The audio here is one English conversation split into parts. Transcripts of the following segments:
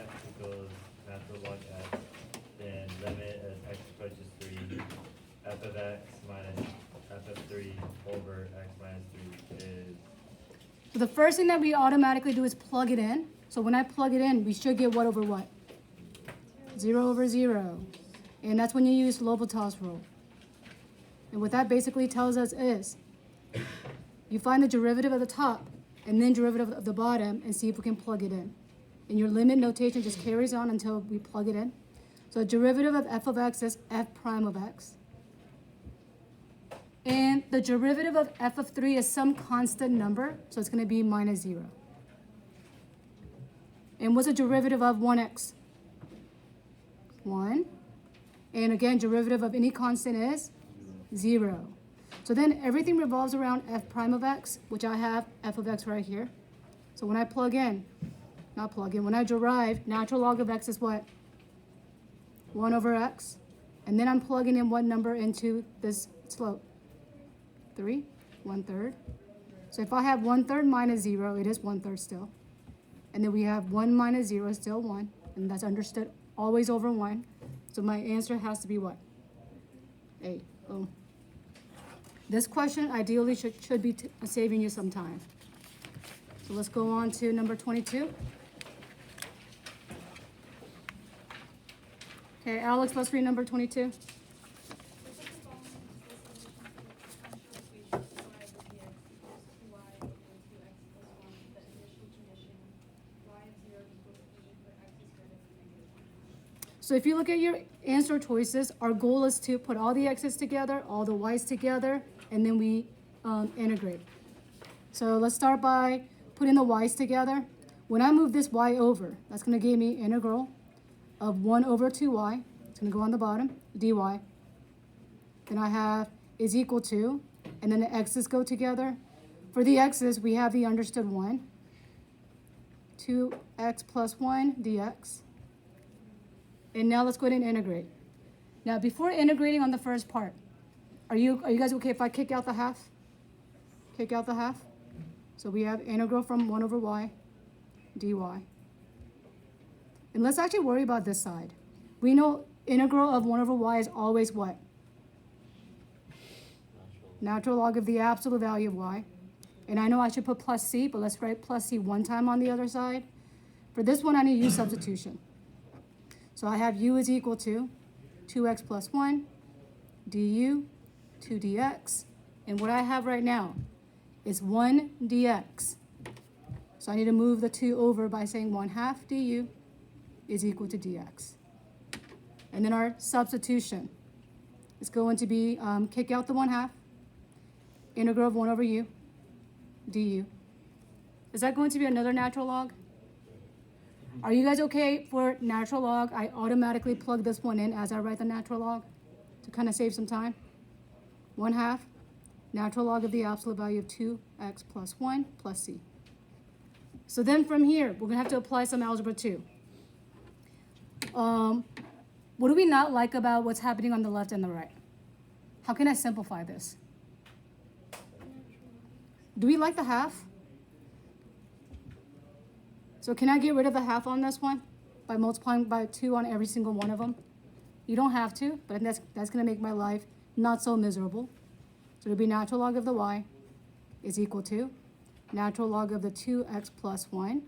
x equals natural log x, then limit as x approaches 3, f of x minus f of 3 over x minus 3 is, So the first thing that we automatically do is plug it in. So when I plug it in, we should get what over what? 0 over 0. And that's when you use L'Hopital's rule. And what that basically tells us is, you find the derivative of the top and then derivative of the bottom and see if we can plug it in. And your limit notation just carries on until we plug it in. So the derivative of f of x is f prime of x. And the derivative of f of 3 is some constant number, so it's going to be minus 0. And what's the derivative of 1x? 1. And again, derivative of any constant is 0. So then everything revolves around f prime of x, which I have f of x right here. So when I plug in, when I derive, natural log of x is what? 1 over x. And then I'm plugging in what number into this slope? 3, 1/3. So if I have 1/3 minus 0, it is 1/3 still. And then we have 1 minus 0 is still 1. And that's understood always over 1. So my answer has to be what? A. Boom. This question ideally should be saving you some time. So let's go on to number 22. Okay, Alex, let's read number 22. So if you look at your answer choices, our goal is to put all the x's together, all the y's together, and then we integrate. So let's start by putting the y's together. When I move this y over, that's going to give me integral of 1 over 2y. It's going to go on the bottom, dy. Then I have is equal to, and then the x's go together. For the x's, we have the understood 1. 2x plus 1 dx. And now let's go ahead and integrate. Now, before integrating on the first part, are you guys okay if I kick out the half? Kick out the half. So we have integral from 1 over y dy. And let's actually worry about this side. We know integral of 1 over y is always what? Natural log of the absolute value of y. And I know I should put plus c, but let's write plus c one time on the other side. For this one, I need to use substitution. So I have u is equal to 2x plus 1 du, 2 dx. And what I have right now is 1 dx. So I need to move the 2 over by saying 1/2 du is equal to dx. And then our substitution is going to be kick out the 1/2, integral of 1 over u du. Is that going to be another natural log? Are you guys okay for natural log? I automatically plug this one in as I write the natural log to kind of save some time. 1/2 natural log of the absolute value of 2x plus 1 plus c. So then from here, we're going to have to apply some algebra 2. What do we not like about what's happening on the left and the right? How can I simplify this? Do we like the half? So can I get rid of the half on this one by multiplying by 2 on every single one of them? You don't have to, but that's going to make my life not so miserable. So it'll be natural log of the y is equal to natural log of the 2x plus 1.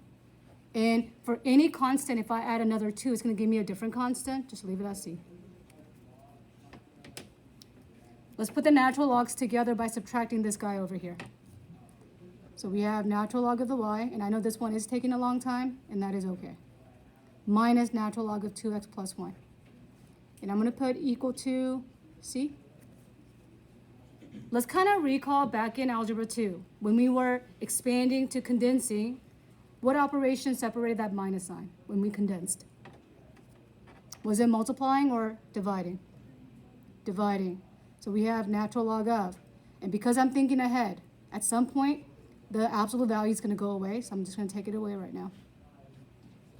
And for any constant, if I add another 2, it's going to give me a different constant. Just leave it as c. Let's put the natural logs together by subtracting this guy over here. So we have natural log of the y, and I know this one is taking a long time, and that is okay. Minus natural log of 2x plus 1. And I'm going to put equal to c. Let's kind of recall back in Algebra 2, when we were expanding to condensing, what operation separated that minus sign when we condensed? Was it multiplying or dividing? Dividing. So we have natural log of. And because I'm thinking ahead, at some point, the absolute value is going to go away, so I'm just going to take it away right now.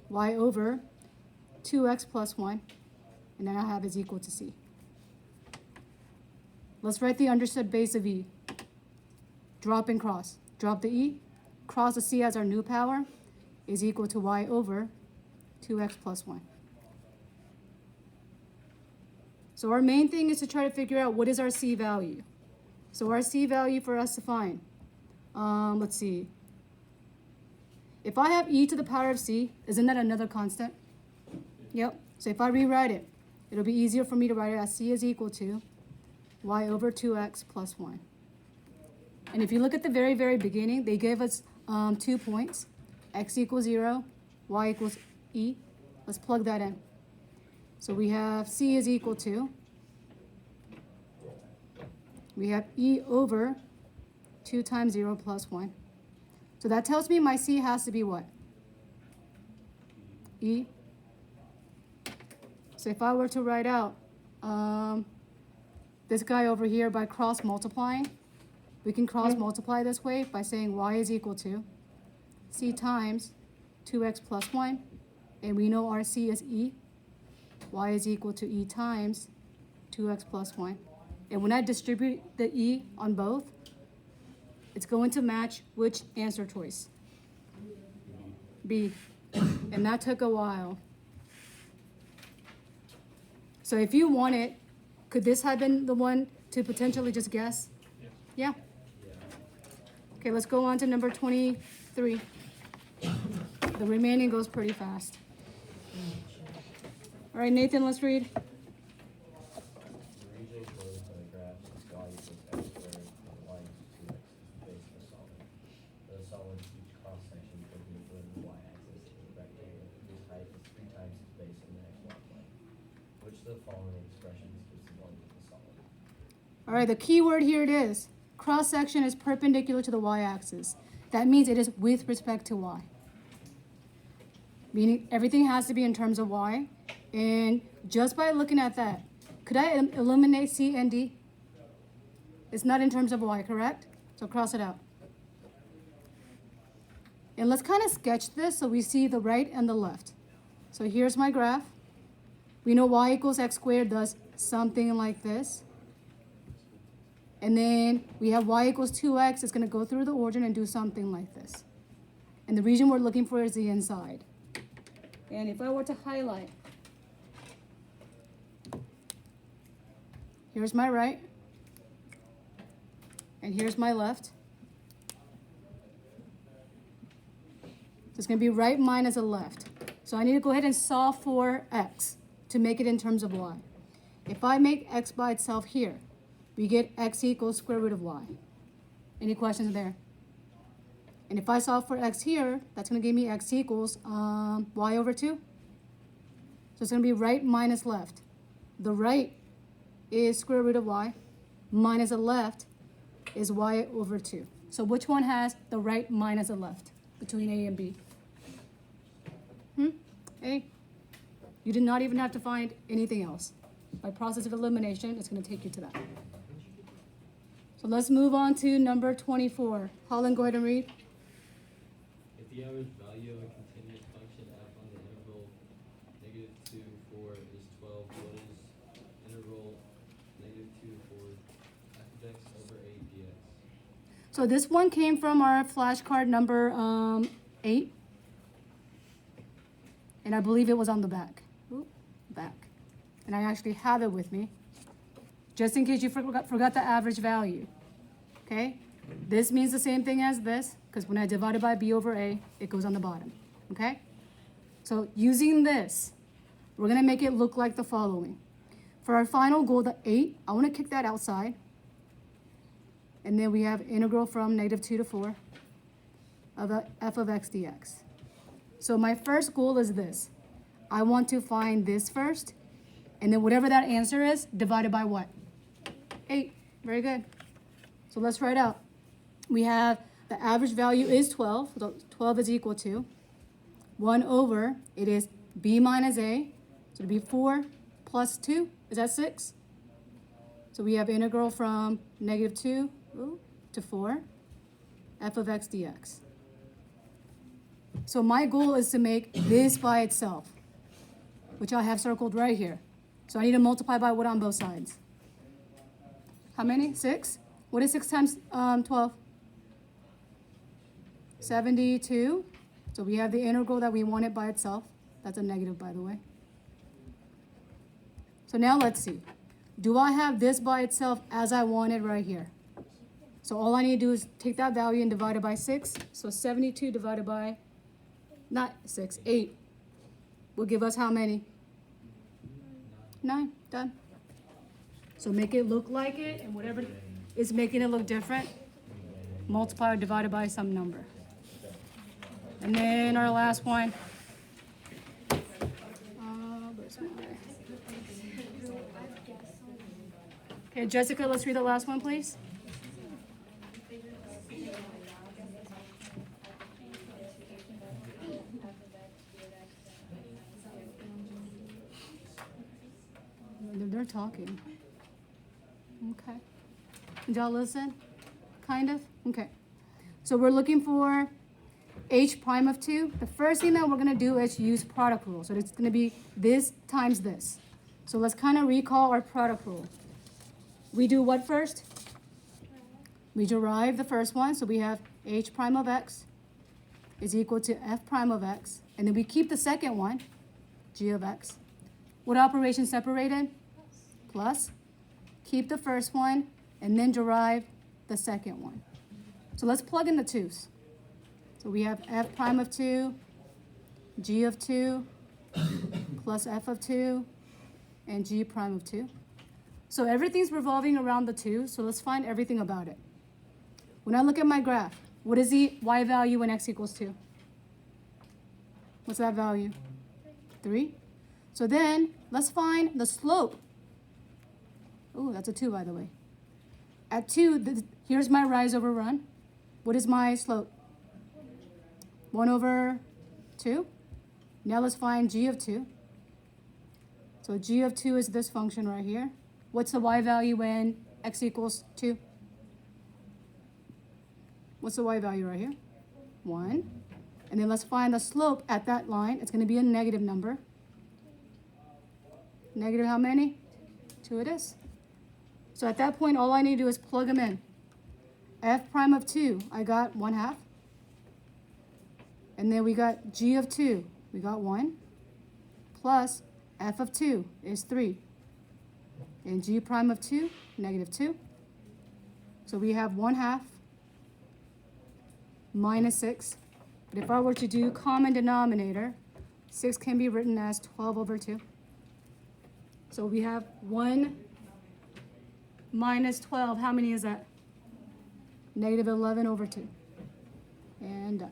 Y over 2x plus 1, and then I have is equal to c. Let's write the understood base of e. Drop and cross. Drop the e, cross the c as our new power, is equal to y over 2x plus 1. So our main thing is to try to figure out what is our c value. So our c value for us to find, let's see. If I have e to the power of c, isn't that another constant? Yep. So if I rewrite it, it'll be easier for me to write it as c is equal to y over 2x plus 1. And if you look at the very, very beginning, they gave us 2 points, x equals 0, y equals e. Let's plug that in. So we have c is equal to, we have e over 2 times 0 plus 1. So that tells me my c has to be what? E. So if I were to write out this guy over here by cross multiplying, we can cross multiply this way by saying y is equal to c times 2x plus 1, and we know our c is e. Y is equal to e times 2x plus 1. And when I distribute the e on both, it's going to match which answer choice? B. And that took a while. So if you want it, could this have been the one to potentially just guess? Yeah. Okay, let's go on to number 23. The remaining goes pretty fast. All right, Nathan, let's read. The region closed by the graph is y equals x squared and y equals 2x is the base of the solid. The solid each cross section perpendicular to the y-axis is a rectangle whose height is 3 times its base in the xy plane. Which of the following expressions gives the volume of the solid? All right, the key word here it is. Cross section is perpendicular to the y-axis. That means it is with respect to y. Meaning everything has to be in terms of y. And just by looking at that, could I eliminate C and D? It's not in terms of y, correct? So cross it out. And let's kind of sketch this so we see the right and the left. So here's my graph. We know y equals x squared does something like this. And then we have y equals 2x. It's going to go through the origin and do something like this. And the region we're looking for is the inside. And if I were to highlight, here's my right, and here's my left. So it's going to be right minus a left. So I need to go ahead and solve for x to make it in terms of y. If I make x by itself here, we get x equals square root of y. Any questions there? And if I solve for x here, that's going to give me x equals y over 2. So it's going to be right minus left. The right is square root of y, minus the left is y over 2. So which one has the right minus the left between A and B? A. You did not even have to find anything else. By process of elimination, it's going to take you to that. So let's move on to number 24. Holland, go ahead and read. If the average value of a continuous function f on the interval -2, 4 is 12, what is integral -2, 4 f of x over 8 dx? So this one came from our flashcard number 8. And I believe it was on the back. Ooh, back. And I actually have it with me. Just in case you forgot the average value. Okay? This means the same thing as this, because when I divide it by b over a, it goes on the bottom. Okay? So using this, we're going to make it look like the following. For our final goal, the 8, I want to kick that outside. And then we have integral from -2 to 4 of the f of x dx. So my first goal is this. I want to find this first, and then whatever that answer is, divided by what? 8. Very good. So let's write out. We have the average value is 12. So 12 is equal to 1 over, it is b minus a. So it'll be 4 plus 2. Is that 6? So we have integral from -2 to 4, f of x dx. So my goal is to make this by itself, which I have circled right here. So I need to multiply by what on both sides? How many? 6? What is 6 times 12? 72. So we have the integral that we wanted by itself. That's a negative, by the way. So now let's see. Do I have this by itself as I wanted right here? So all I need to do is take that value and divide it by 6. So 72 divided by, not 6, 8, will give us how many? 9. Done. So make it look like it, and whatever is making it look different, multiply or divided by some number. And then our last one. Where's my- Okay, Jessica, let's read the last one, please. They're talking. Okay. Did y'all listen? Kind of? Okay. So we're looking for h prime of 2. The first thing that we're going to do is use product rule. So it's going to be this times this. So let's kind of recall our product rule. We do what first? We derive the first one. So we have h prime of x is equal to f prime of x. And then we keep the second one, g of x. What operation separated? Plus. Keep the first one, and then derive the second one. So let's plug in the 2's. So we have f prime of 2, g of 2, plus f of 2, and g prime of 2. So everything's revolving around the 2, so let's find everything about it. When I look at my graph, what is the y value when x equals 2? What's that value? 3. So then, let's find the slope. Oh, that's a 2, by the way. At 2, here's my rise over run. What is my slope? 1 over 2. Now let's find g of 2. So g of 2 is this function right here. What's the y value when x equals 2? What's the y value right here? 1. And then let's find the slope at that line. It's going to be a negative number. Negative how many? 2 it is. So at that point, all I need to do is plug them in. F prime of 2, I got 1/2. And then we got g of 2, we got 1. Plus f of 2 is 3. And g prime of 2, negative 2. So we have 1/2 minus 6. But if I were to do common denominator, 6 can be written as 12 over 2. So we have 1 minus 12. How many is that? Negative 11 over 2. And done.